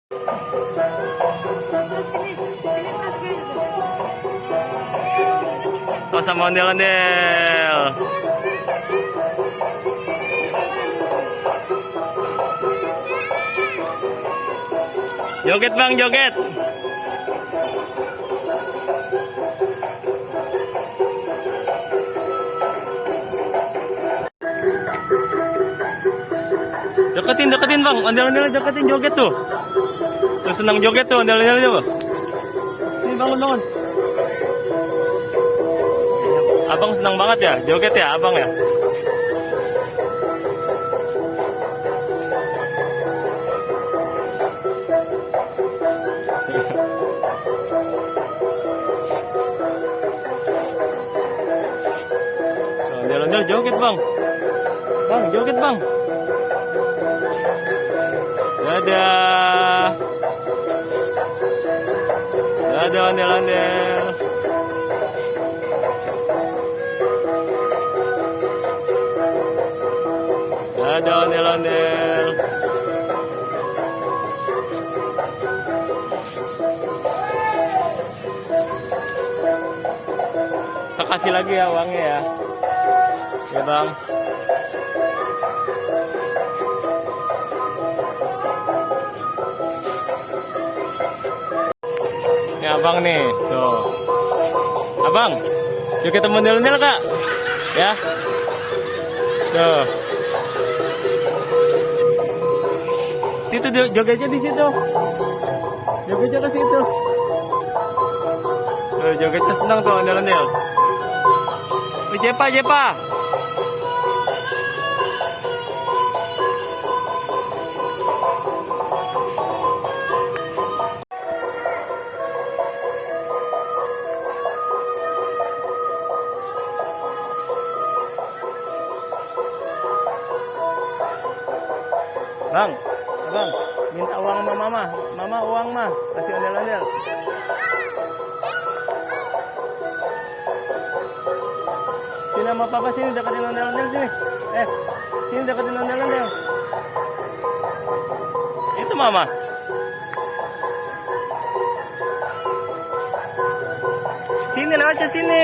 Oh, sama ondel-ondel. Joget bang, joget. Deketin bang, ondel-ondel deketin, joget tuh. Tuh senang joget tuh ondel-ondel tuh. Sini bangun. Abang senang banget ya, joget ya abang ya. Ondel-ondel joget bang. Bang, joget bang. Dadah. Dadah ondel-ondel. Dadah ondel-ondel. Kita kasih lagi ya uangnya ya. Ya bang. Ini abang nih, tuh. Abang, yuk kita ondel-ondel kak, ya. Tuh. Situ jogetnya di situ. Jogetnya ke situ. Tuh, jogetnya senang tuh ondel-ondel. Jepa. Bang, minta uang sama mama. Mama uang mah, kasih ondel-ondel. Sini sama papa sini, deketin ondel-ondel sini. Sini deketin ondel-ondel. Itu mama. Sini lewat ke sini.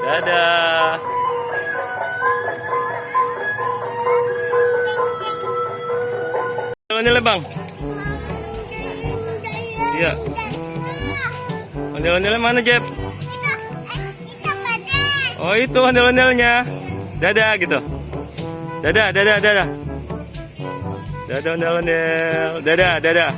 Dadah. Ondel-ondel bang. Iya. Ondel-ondelnya mana Jeb? Oh itu ondel-ondelnya. Dadah gitu. Dadah. Dadah ondel-ondel. Dadah.